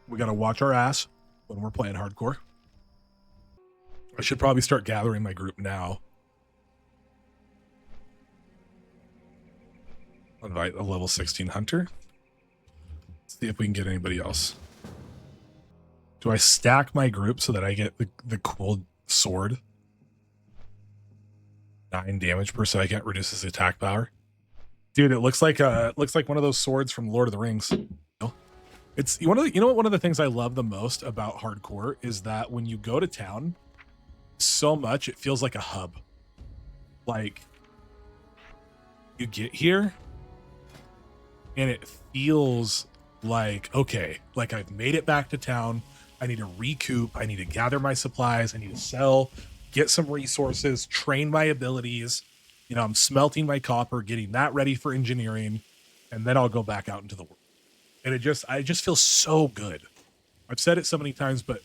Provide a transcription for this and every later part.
We got to watch our ass when we're playing hardcore. I should probably start gathering my group now. Invite a level 16 hunter. See if we can get anybody else. Do I stack my group so that I get the cool sword? 9 damage per second, reduces attack power. Dude, it looks like one of those swords from Lord of the Rings. It's one of the things I love the most about hardcore is that when you go to town, so much it feels like a hub. Like you get here and it feels like, okay, like I've made it back to town. I need to recoup. I need to gather my supplies. I need to sell, get some resources, train my abilities. You know, I'm smelting my copper, getting that ready for engineering, and then I'll go back out into the world. And I just feel so good. I've said it so many times, but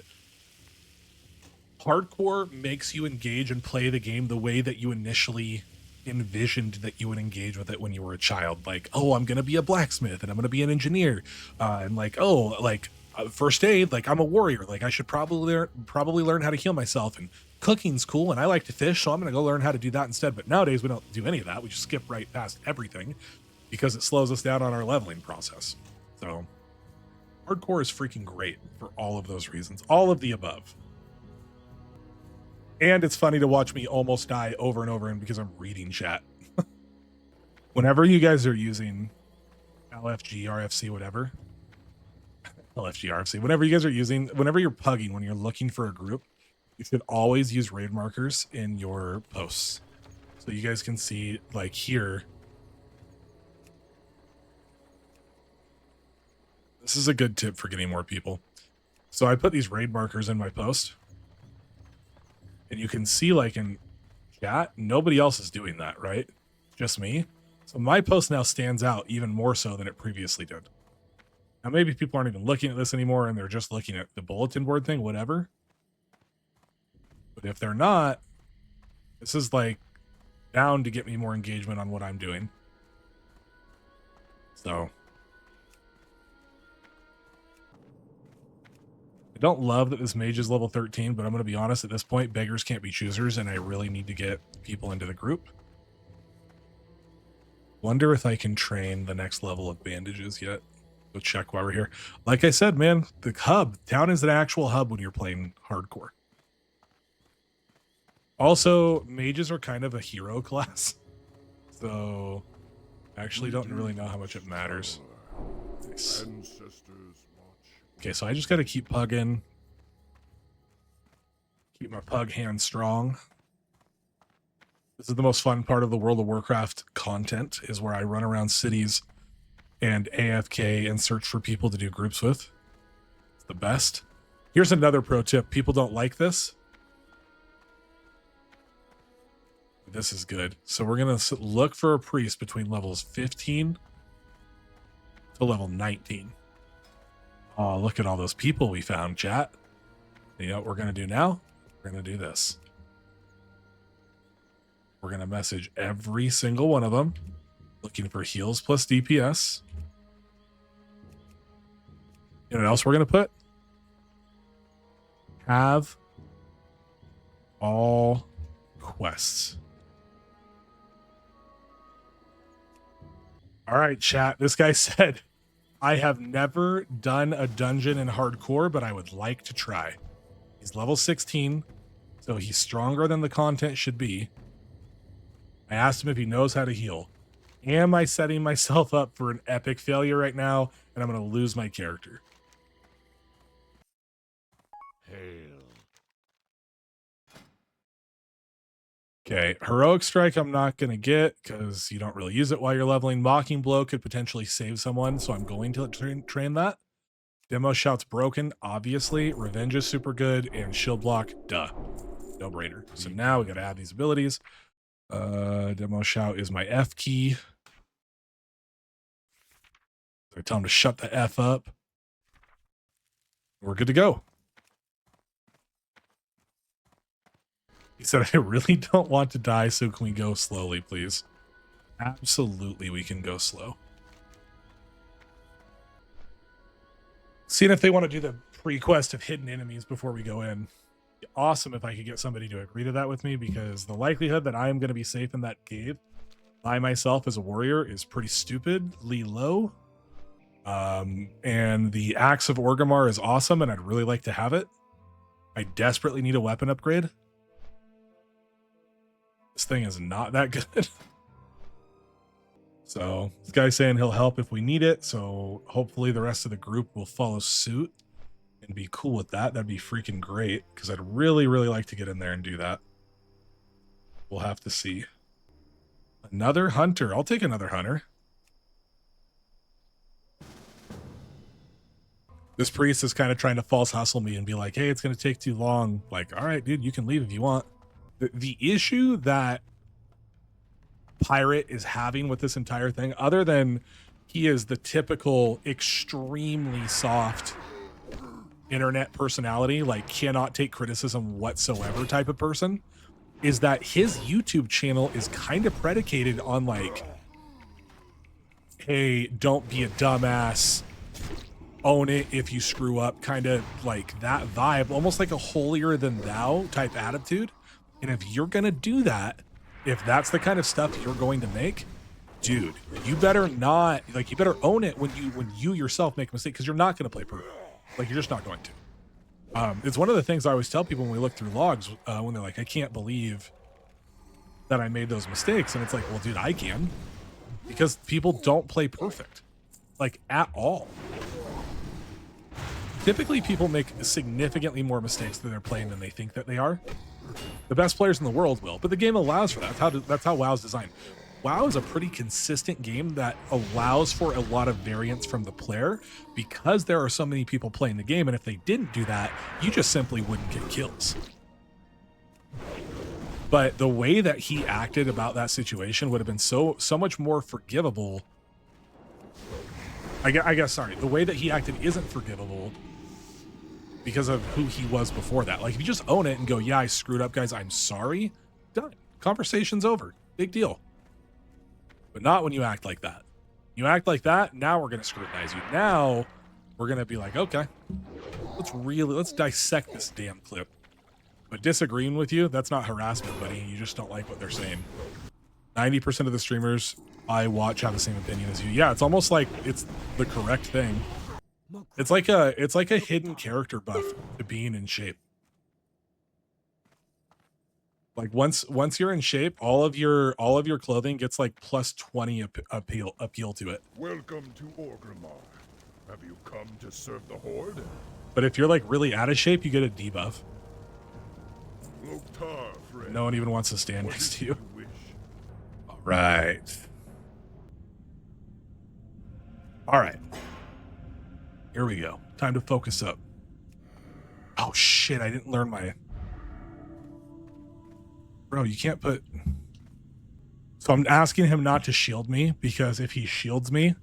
hardcore makes you engage and play the game the way that you initially envisioned that you would engage with it when you were a child. Like, oh, I'm gonna be a blacksmith and I'm gonna be an engineer, and like, oh, like first aid, like I'm a warrior, like I should probably learn how to heal myself, and cooking's cool and I like to fish, so I'm gonna go learn how to do that instead. But nowadays we don't do any of that. We just skip right past everything because it slows us down on our leveling process. So hardcore is freaking great for all of those reasons, all of the above. And it's funny to watch me almost die over and over and because I'm reading chat. Whenever you guys are using LFG, RFC, whatever, LFG, RFC, whenever you guys are using, whenever you're pugging, when you're looking for a group, you should always use raid markers in your posts. So you guys can see, like here, this is a good tip for getting more people. So I put these raid markers in my post. And you can see, like in chat, nobody else is doing that, right? Just me. So my post now stands out even more so than it previously did. Now, maybe people aren't even looking at this anymore and they're just looking at the bulletin board thing, whatever. But if they're not, this is like bound to get me more engagement on what I'm doing. So I don't love that this mage is level 13, but I'm going to be honest, at this point, beggars can't be choosers, and I really need to get people into the group. Wonder if I can train the next level of bandages yet. Go check while we're here. Like I said, man, the hub, town is an actual hub when you're playing hardcore. Also, mages are kind of a hero class, so I actually don't really know how much it matters. Nice. Okay, so I just got to keep pugging. Keep my pug hand strong. This is the most fun part of the World of Warcraft content, is where I run around cities and AFK and search for people to do groups with. It's the best. Here's another pro tip. People don't like this. This is good. So we're going to look for a priest between levels 15 to level 19. Oh, look at all those people we found, chat. You know what we're going to do now? We're going to do this. We're going to message every single one of them, looking for heals plus DPS. You know what else we're going to put? Have all quests. All right, chat. This guy said, I have never done a dungeon in hardcore, but I would like to try. He's level 16, so he's stronger than the content should be. I asked him if he knows how to heal. Am I setting myself up for an epic failure right now, and I'm going to lose my character? Hail. Okay, Heroic Strike I'm not going to get because you don't really use it while you're leveling. Mocking Blow could potentially save someone, so I'm going to train that. Demo Shout's broken, obviously. Revenge is super good, and Shield Block, duh. No brainer. So now we got to add these abilities. Demo Shout is my F key. So I tell him to shut the F up. We're good to go. He said, I really don't want to die, so can we go slowly, please? Absolutely, we can go slow. Seeing if they want to do the pre-quest of hidden enemies before we go in. Awesome if I could get somebody to agree to that with me, because the likelihood that I am going to be safe in that cave by myself as a warrior is pretty stupidly low. And the Axe of Orgrimmar is awesome, and I'd really like to have it. I desperately need a weapon upgrade. This thing is not that good. So this guy's saying he'll help if we need it, so hopefully the rest of the group will follow suit and be cool with that. That'd be freaking great, because I'd really, really like to get in there and do that. We'll have to see. Another hunter. I'll take another hunter. This priest is kind of trying to false hustle me and be like, hey, it's going to take too long. Like, all right, dude, you can leave if you want. The issue that Pirate is having with this entire thing, other than he is the typical extremely soft internet personality, like cannot take criticism whatsoever type of person, is that his YouTube channel is kind of predicated on like, hey, don't be a dumbass, own it if you screw up, kind of like that vibe, almost like a holier than thou type attitude. And if you're gonna do that, if that's the kind of stuff you're going to make, dude, you better not, like, you better own it when you yourself make a mistake, because you're not going to play perfect. Like, you're just not going to. It's one of the things I always tell people when we look through logs, when they're like, I can't believe that I made those mistakes. And it's like, well, dude, I can, because people don't play perfect, like, at all. Typically, people make significantly more mistakes that they're playing than they think that they are. The best players in the world will, but the game allows for that. That's how WoW's designed. WoW is a pretty consistent game that allows for a lot of variance from the player, because there are so many people playing the game, and if they didn't do that, you just simply wouldn't get kills. But the way that he acted about that situation would have been so much more forgivable. I guess, sorry, the way that he acted isn't forgivable because of who he was before that. Like, if you just own it and go, yeah, I screwed up, guys, I'm sorry, done. Conversation's over. Big deal. But not when you act like that. You act like that, now we're going to scrutinize you. Now we're going to be like, okay, let's dissect this damn clip. But disagreeing with you, that's not harassment, buddy. You just don't like what they're saying. 90% of the streamers I watch have the same opinion as you. Yeah, it's almost like it's the correct thing. It's like a hidden character buff to being in shape. Like once you're in shape, all of your clothing gets like plus 20 appeal to it. Welcome to Orgrimmar. Have you come to serve the Horde? But if you're like really out of shape, you get a debuff. Loktar, friend. No one even wants to stand What next is to it you. wish? All right. All right. Here we go. Time to focus up. Oh shit, I didn't learn my... Bro, you can't put... So I'm asking him not to shield me, because if he shields me,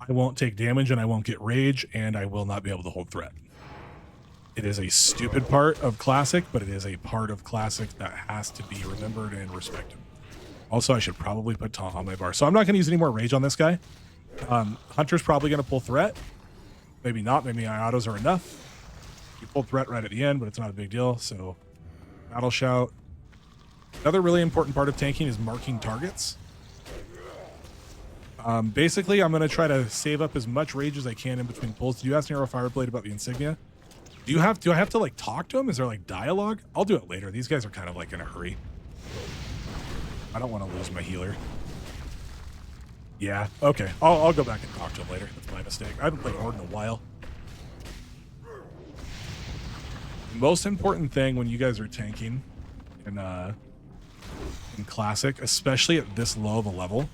I won't take damage and I won't get rage, and I will not be able to hold threat. It is a stupid part of Classic, but it is a part of Classic that has to be remembered and respected. Also, I should probably put taunt on my bar. So I'm not going to use any more rage on this guy. Hunter's probably going to pull threat. Maybe not. Maybe my autos are enough. You pulled threat right at the end, but it's not a big deal. So battle shout. Another really important part of tanking is marking targets. Basically, I'm going to try to save up as much rage as I can in between pulls. Did you ask Narrow Fireblade about the insignia? Do I have to like talk to him? Is there like dialogue? I'll do it later. These guys are kind of like in a hurry. I don't want to lose my healer. Yeah, okay. I'll go back and talk to him later. That's my mistake. I haven't played Horde in a while. The most important thing when you guys are tanking in Classic, especially at this low of a level,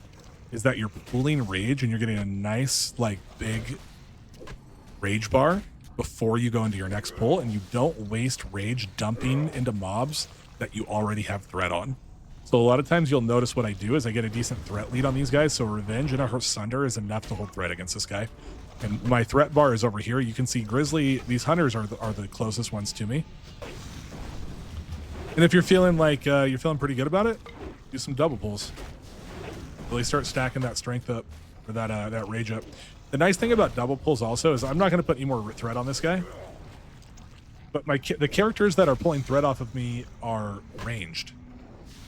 is that you're pulling rage and you're getting a nice, like, big rage bar before you go into your next pull, and you don't waste rage dumping into mobs that you already have threat on. So a lot of times you'll notice what I do is I get a decent threat lead on these guys, so Revenge and a Sunder is enough to hold threat against this guy. And my threat bar is over here. You can see Grizzly, these Hunters are the closest ones to me. And if you're feeling like you're feeling pretty good about it, do some double pulls. Really start stacking that strength up, or that rage up. The nice thing about double pulls also is I'm not going to put any more threat on this guy. But the characters that are pulling threat off of me are ranged.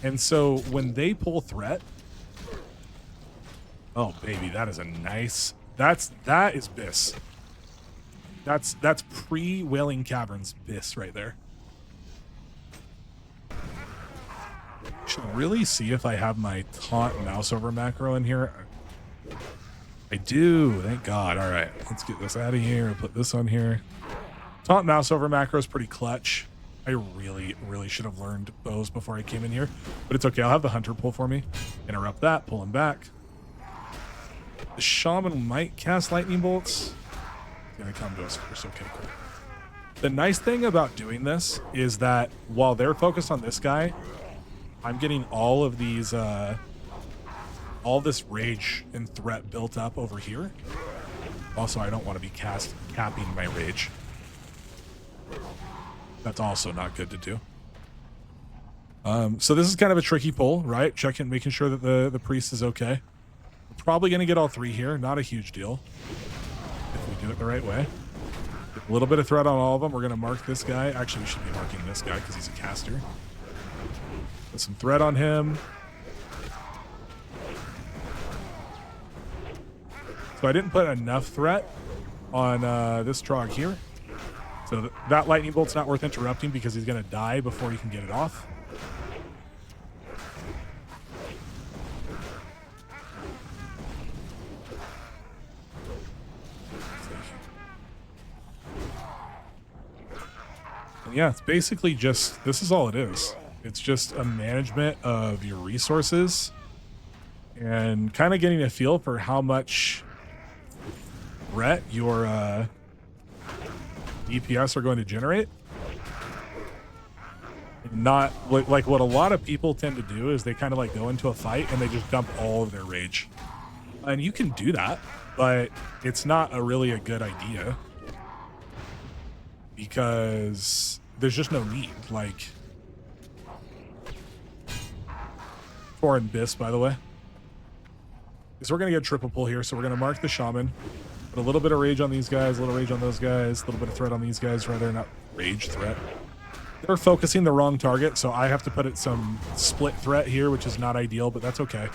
And so when they pull threat, oh baby, that is a nice, that is Biss. That's pre-Wailing Caverns Biss right there. Should really see if I have my taunt mouse over macro in here. I do, thank God. All right, let's get this out of here. I'll put this on here. Taunt mouse over macro is pretty clutch. I really should have learned bows before I came in here, but it's okay. I'll have the hunter pull for me. Interrupt that, pull him back. The shaman might cast lightning bolts. He's gonna come to us first. Okay, cool. The nice thing about doing this is that while they're focused on this guy, I'm getting all of these, all this rage and threat built up over here. Also, I don't want to be capping my rage. That's also not good to do. So this is kind of a tricky pull, right? Checking, making sure that the priest is okay. We're probably going to get all three here. Not a huge deal if we do it the right way. A little bit of threat on all of them. We're going to mark this guy. Actually, we should be marking this guy because he's a caster. Put some threat on him. So I didn't put enough threat on this Trog here. So that lightning bolt's not worth interrupting because he's going to die before he can get it off. And yeah, it's basically just, this is all it is. It's just a management of your resources and kind of getting a feel for how much threat your DPS are going to generate. Not like what a lot of people tend to do is they kind of like go into a fight and they just dump all of their rage. And you can do that, but it's not really a good idea because there's just no need. Like, foreign Biss, by the way. So we're going to get a triple pull here. So we're going to mark the shaman. Put a little bit of rage on these guys, a little rage on those guys, a little bit of threat on these guys, rather not rage, threat. They're focusing the wrong target, so I have to put it some split threat here, which is not ideal, but that's okay.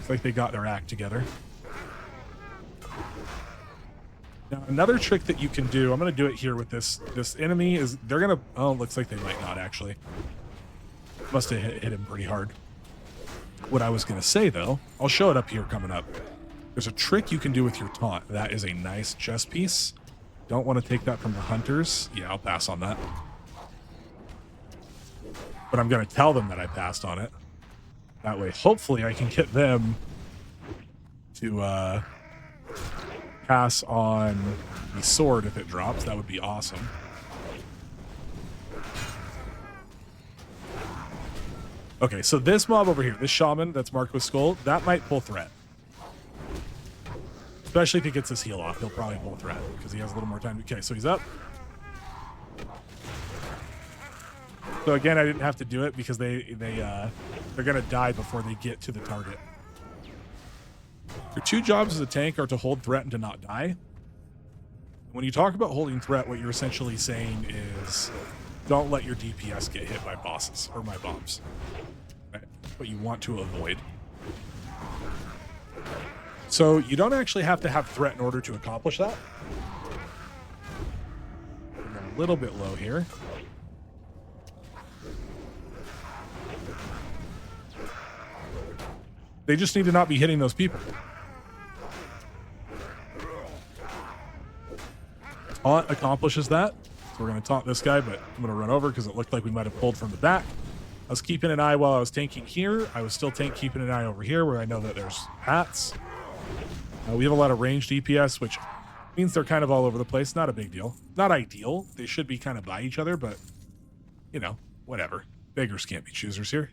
It's like they got their act together. Now, another trick that you can do, I'm going to do it here with this enemy, is they're going to, oh, looks like they might not actually. Must have hit him pretty hard. What I was going to say, though, I'll show it up here coming up. There's a trick you can do with your taunt. That is a nice chess piece. Don't want to take that from the hunters. Yeah, I'll pass on that. But I'm going to tell them that I passed on it. That way, hopefully, I can get them to pass on the sword if it drops. That would be awesome. Okay, so this mob over here, this shaman that's marked with skull, that might pull threat. Especially if he gets his heal off, he'll probably pull threat because he has a little more time. Okay, so he's up. So again, I didn't have to do it because they're gonna die before they get to the target. Your two jobs as a tank are to hold threat and to not die. When you talk about holding threat, what you're essentially saying is don't let your DPS get hit by bosses or by bombs. Right? What you want to avoid. So you don't actually have to have threat in order to accomplish that. We're a little bit low here. They just need to not be hitting those people. Taunt accomplishes that. So we're going to taunt this guy, but I'm going to run over because it looked like we might have pulled from the back. I was keeping an eye while I was tanking here. I was still keeping an eye over here where I know that there's hats. We have a lot of ranged DPS, which means they're kind of all over the place. Not a big deal. Not ideal. They should be kind of by each other, but, you know, whatever. Beggars can't be choosers here.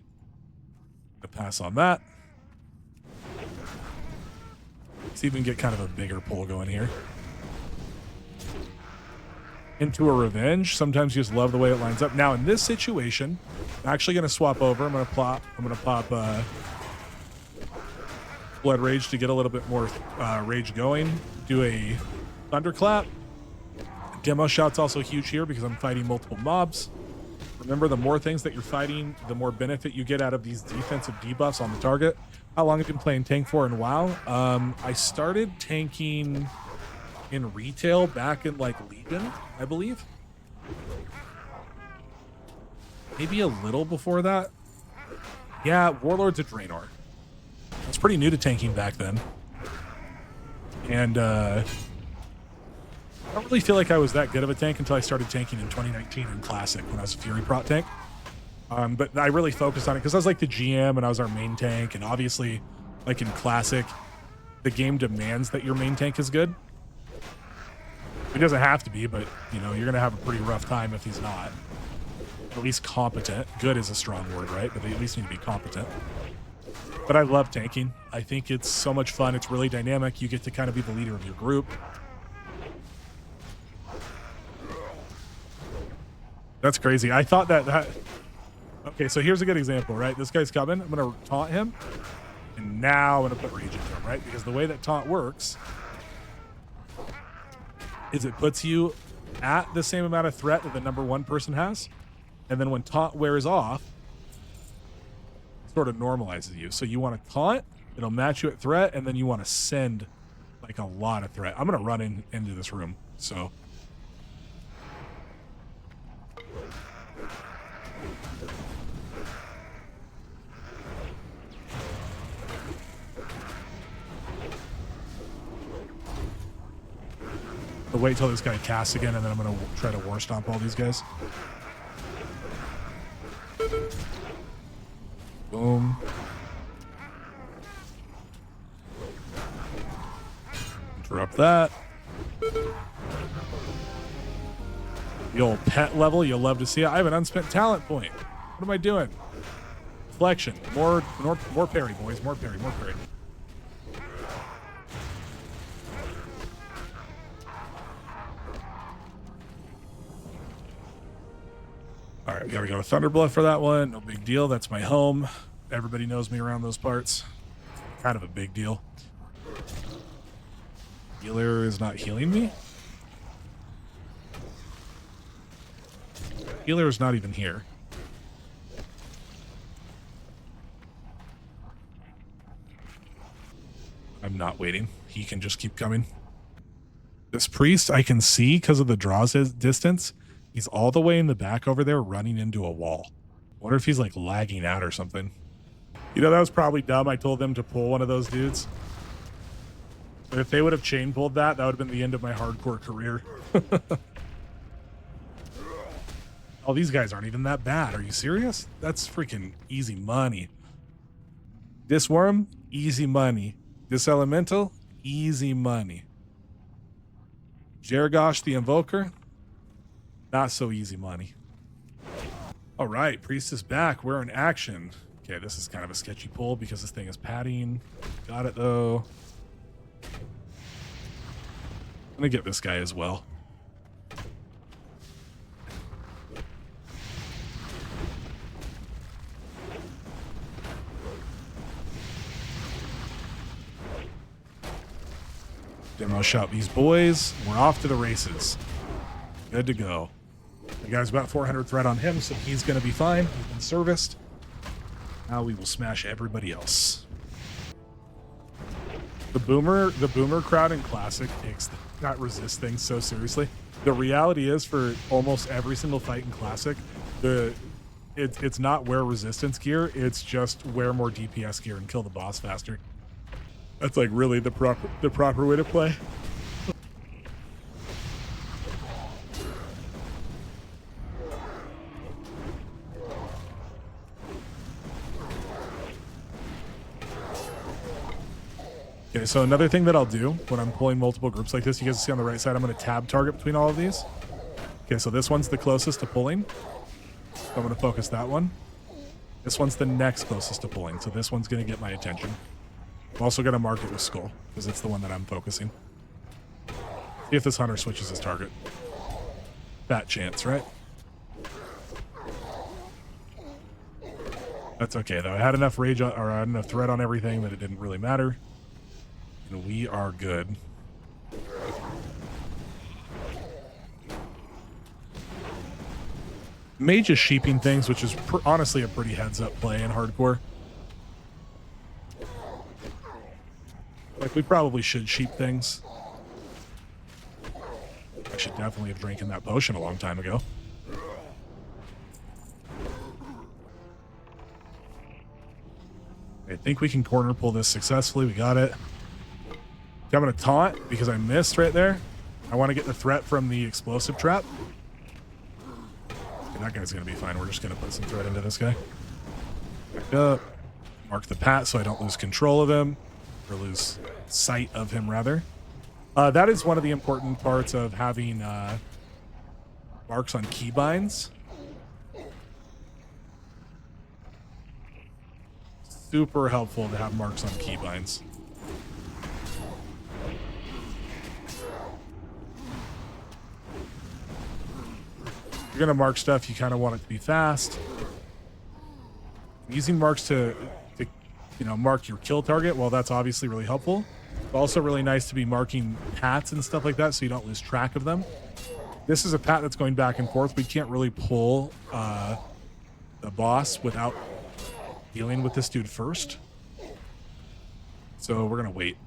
Gonna pass on that. Let's even get kind of a bigger pull going here. Into a revenge. Sometimes you just love the way it lines up. Now, in this situation, I'm actually going to swap over. I'm going to pop Blood Rage to get a little bit more rage going. Do a Thunderclap. Demo Shout's also huge here because I'm fighting multiple mobs. Remember, the more things that you're fighting, the more benefit you get out of these defensive debuffs on the target. How long have you been playing tank for in WoW? I started tanking in retail back in like Legion, I believe. Maybe a little before that. Yeah, Warlords of Draenor. I was pretty new to tanking back then. And I don't really feel like I was that good of a tank until I started tanking in 2019 in Classic when I was a Fury Prot tank. But I really focused on it because I was like the GM and I was our main tank. And obviously, like in Classic, the game demands that your main tank is good. It doesn't have to be, but you know, you're going to have a pretty rough time if he's not. At least competent. Good is a strong word, right? But they at least need to be competent. But I love tanking. I think it's so much fun. It's really dynamic. You get to kind of be the leader of your group. That's crazy. I thought that... Okay, so here's a good example, right? This guy's coming. I'm going to taunt him. And now I'm going to put rage into him, right? Because the way that taunt works is it puts you at the same amount of threat that the number one person has. And then when taunt wears off, it sort of normalizes you. So you want to taunt, it'll match you at threat, and then you want to send like a lot of threat. I'm going to run into this room. So... I'll wait till this guy casts again, and then I'm going to try to war stomp all these guys. Boom. Interrupt that. The old pet level, you'll love to see it. I have an unspent talent point. What am I doing? Flexion. More parry, boys. More parry, more parry. All right, we gotta go to Thunderbluff for that one. No big deal. That's my home. Everybody knows me around those parts. Kind of a big deal. Healer is not healing me. Healer is not even here. I'm not waiting. He can just keep coming. This priest I can see because of the draws distance. He's all the way in the back over there running into a wall. Wonder if he's like lagging out or something. You know, that was probably dumb. I told them to pull one of those dudes. But if they would have chain pulled that, that would have been the end of my hardcore career. Oh, these guys aren't even that bad. Are you serious? That's freaking easy money. Disworm, easy money. This elemental, easy money. Jergosh the Invoker, not so easy money. All right, Priest is back. We're in action. Okay, this is kind of a sketchy pull because this thing is padding. Got it, though. I'm going to get this guy as well. Demo shot these boys. We're off to the races. Good to go. The guy's about 400 threat on him, so he's going to be fine. He's been serviced. Now we will smash everybody else. The boomer crowd in Classic takes that resist thing so seriously. The reality is, for almost every single fight in Classic, it's not wear resistance gear. It's just wear more DPS gear and kill the boss faster. That's like really the proper way to play. Okay, so another thing that I'll do when I'm pulling multiple groups like this, you guys see on the right side, I'm going to tab target between all of these. Okay, so this one's the closest to pulling. So I'm going to focus that one. This one's the next closest to pulling, so this one's going to get my attention. I'm also going to mark it with Skull, because it's the one that I'm focusing. See if this hunter switches his target. Fat chance, right? That's okay, though. I had enough rage or I had enough threat on everything that it didn't really matter. And we are good. Mage is sheeping things, which is honestly a pretty heads-up play in hardcore. Like, we probably should sheep things. I should definitely have drinking that potion a long time ago. I think we can corner pull this successfully. We got it. I'm going to taunt because I missed right there. I want to get the threat from the explosive trap. Okay, that guy's going to be fine. We're just going to put some threat into this guy. Back up. Mark the pat so I don't lose control of him. Or lose sight of him, rather. That is one of the important parts of having marks on keybinds. Super helpful to have marks on keybinds. You're going to mark stuff, you kind of want it to be fast. Using marks to mark your kill target, well, that's obviously really helpful. It's also really nice to be marking pats and stuff like that so you don't lose track of them. This is a pat that's going back and forth. We can't really pull the boss without dealing with this dude first. So we're going to wait.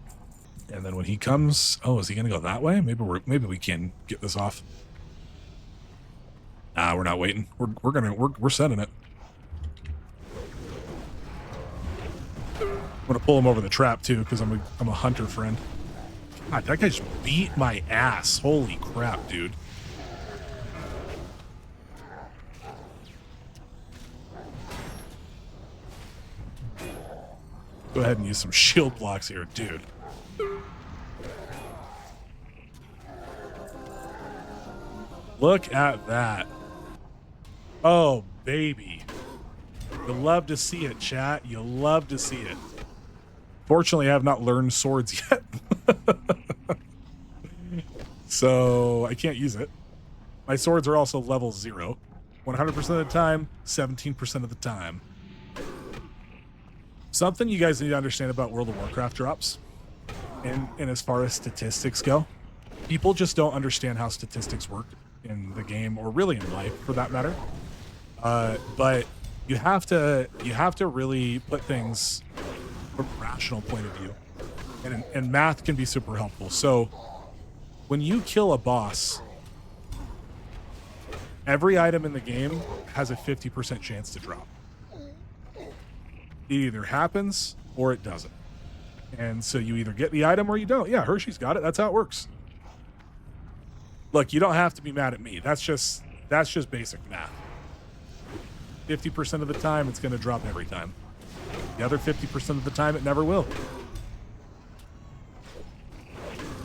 And then when he comes, oh, is he going to go that way? Maybe we can get this off. Nah, we're not waiting. We're setting it. I'm gonna pull him over the trap too because I'm a hunter friend. God, that guy just beat my ass. Holy crap, dude. Go ahead and use some shield blocks here, dude. Look at that. Oh, baby. You love to see it, chat. You love to see it. Fortunately, I have not learned swords yet. So I can't use it. My swords are also level 0. 100% of the time, 17% of the time. Something you guys need to understand about World of Warcraft drops, and as far as statistics go, people just don't understand how statistics work in the game, or really in life for that matter. But you have to really put things from a rational point of view, and math can be super helpful. So when you kill a boss, every item in the game has a 50% chance to drop. It either happens or it doesn't, and so you either get the item or you don't. Yeah, Hershey's got it. That's how it works. Look, you don't have to be mad at me. That's just basic math. 50% of the time, it's going to drop every time. The other 50% of the time, it never will.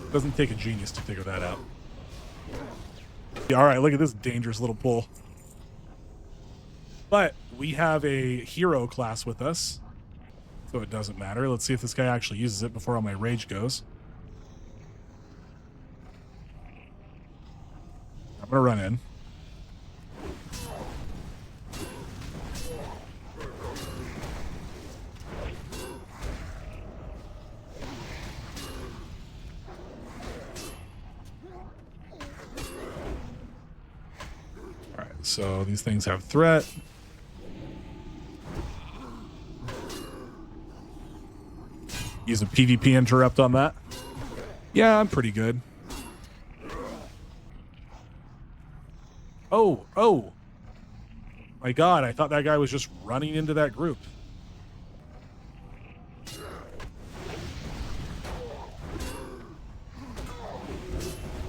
It doesn't take a genius to figure that out. Yeah, all right, look at this dangerous little pull. But we have a hero class with us, so it doesn't matter. Let's see if this guy actually uses it before all my rage goes. I'm going to run in. So these things have threat. Use a PvP interrupt on that. Yeah, I'm pretty good. Oh. My God, I thought that guy was just running into that group.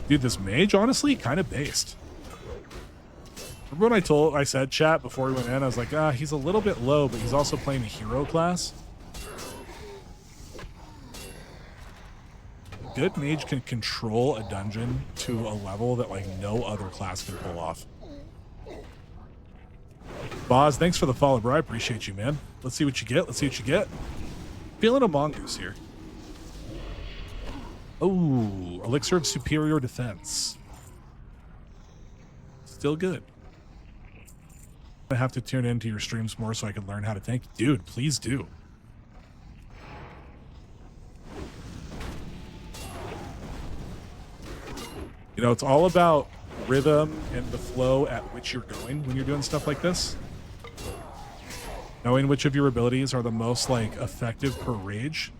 Dude, this mage, honestly, kind of based. Remember when I said, chat, before we went in, I was like, he's a little bit low, but he's also playing a hero class. A good mage can control a dungeon to a level that, like, no other class can pull off. Boz, thanks for the follow, bro. I appreciate you, man. Let's see what you get. Feeling a mongoose here. Oh, elixir of superior defense. Still good. I have to tune into your streams more so I can learn how to tank. Dude, please do. You know, it's all about rhythm and the flow at which you're going when you're doing stuff like this. Knowing which of your abilities are the most like effective per rage.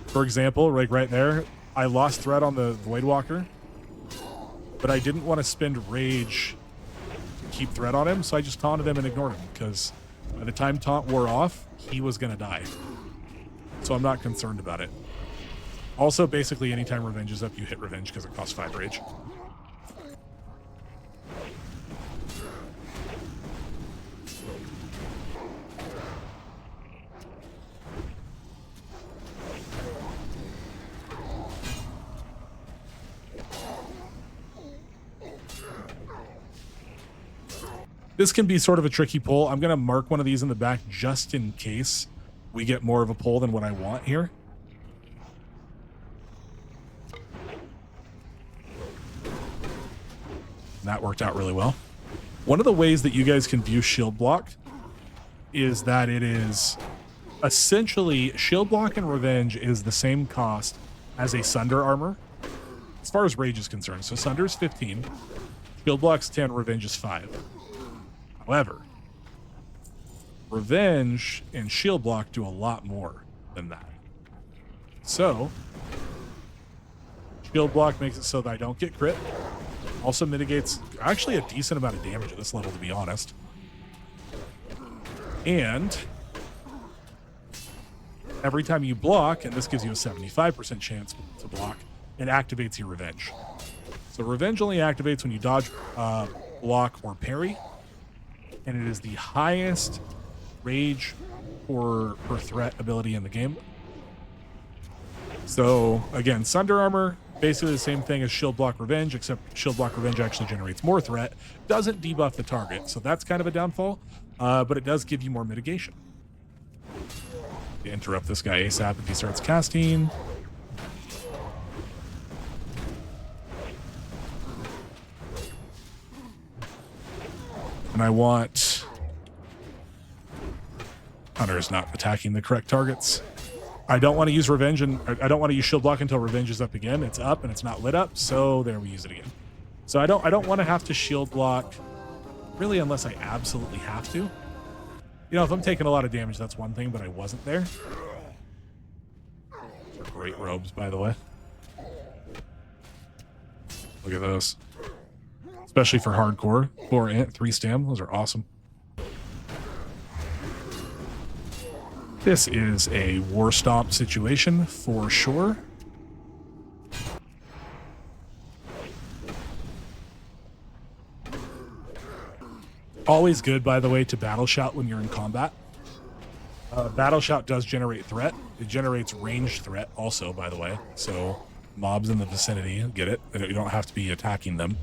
For example, like right there, I lost threat on the Voidwalker, but I didn't want to spend rage to keep threat on him, so I just taunted him and ignored him, because by the time taunt wore off, he was going to die. So I'm not concerned about it. Also, basically, anytime revenge is up, you hit revenge because it costs 5 rage. This can be sort of a tricky pull. I'm going to mark one of these in the back just in case we get more of a pull than what I want here. That worked out really well. One of the ways that you guys can view shield block is that it is essentially shield block and revenge is the same cost as a sunder armor as far as rage is concerned. So sunder is 15, shield block's 10, revenge is 5. However, revenge and shield block do a lot more than that. So shield block makes it so that I don't get crit. Also mitigates actually a decent amount of damage at this level, to be honest. And every time you block, and this gives you a 75% chance to block, it activates your revenge. So revenge only activates when you dodge, block, or parry. And it is the highest rage per threat ability in the game. So again, Sunder Armor, basically the same thing as Shield Block Revenge, except Shield Block Revenge actually generates more threat, doesn't debuff the target, so that's kind of a downfall, but it does give you more mitigation. Interrupt this guy ASAP if he starts casting. And I want... Hunter is not attacking the correct targets. I don't want to use revenge, and I don't want to use shield block until revenge is up again. It's up and it's not lit up, so there we use it again. So I don't want to have to shield block really unless I absolutely have to. You know, if I'm taking a lot of damage, that's one thing, but I wasn't there. They're great robes, by the way. Look at those. Especially for hardcore. 4 ant, 3 stam. Those are awesome. This is a war stomp situation for sure. Always good, by the way, to battle shout when you're in combat. Battle shout does generate threat. It generates ranged threat also, by the way. So mobs in the vicinity get it. You don't have to be attacking them.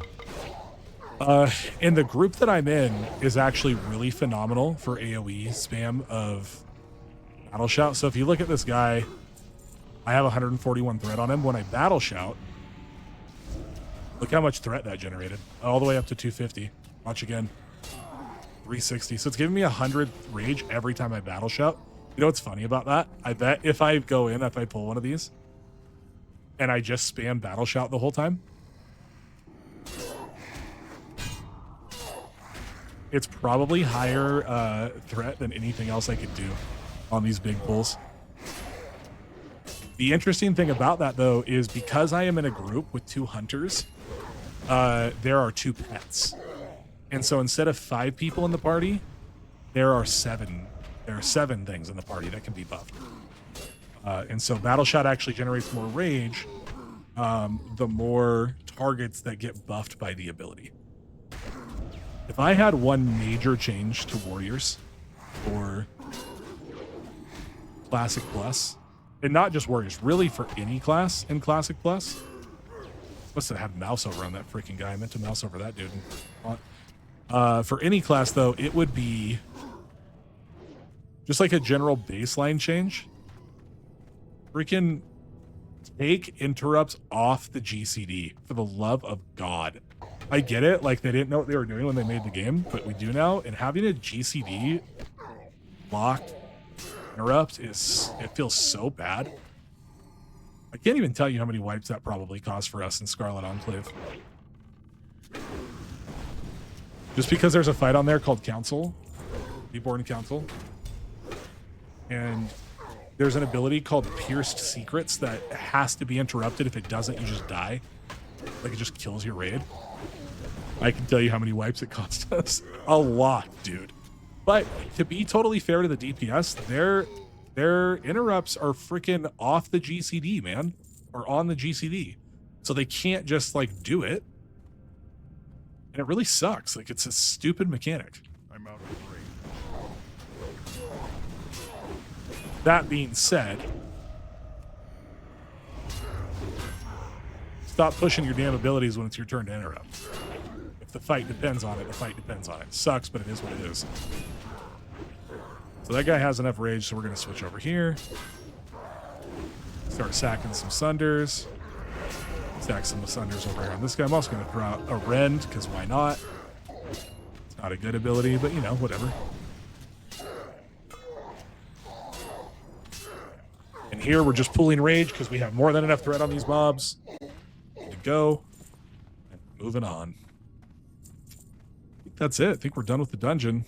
And the group that I'm in is actually really phenomenal for AoE spam of battle shout. So if you look at this guy, I have 141 threat on him. When I battle shout, look how much threat that generated, all the way up to 250. Watch again, 360. So it's giving me 100 rage every time I battle shout. You know what's funny about that? I bet if I go in, if I pull one of these and I just spam battle shout the whole time, it's probably higher threat than anything else I could do on these big pulls. The interesting thing about that, though, is because I am in a group with 2 hunters, there are 2 pets. And so instead of 5 people in the party, there are 7. There are 7 things in the party that can be buffed. And so Battle Shot actually generates more rage the more targets that get buffed by the ability. If I had one major change to Warriors or Classic Plus, and not just Warriors, really for any class in Classic Plus. Must have had mouse over on that freaking guy. I meant to mouse over that dude. For any class, though, it would be just like a general baseline change. Freaking take interrupts off the GCD, for the love of God. I get it, like they didn't know what they were doing when they made the game, but we do now, and having a GCD locked interrupt it feels so bad. I can't even tell you how many wipes that probably cost for us in Scarlet Enclave. Just because there's a fight on there called Council, Reborn Council, and there's an ability called Pierced Secrets that has to be interrupted. If it doesn't, you just die. Like, it just kills your raid. I can tell you how many wipes it cost us. A lot, dude. But to be totally fair to the DPS, their interrupts are freaking off the GCD, man. Or on the GCD. So they can't just, like, do it. And it really sucks. Like, it's a stupid mechanic. I'm out of range. That being said, stop pushing your damn abilities when it's your turn to interrupt. If the fight depends on it, the fight depends on it. It sucks, but it is what it is. So that guy has enough rage, so we're going to switch over here. Start sacking some Sunders. Stack some Sunders over here on this guy. I'm also going to throw out a Rend, because why not? It's not a good ability, but, you know, whatever. And here we're just pulling rage because we have more than enough threat on these mobs. Good to go. And moving on. I think that's it. I think we're done with the dungeon.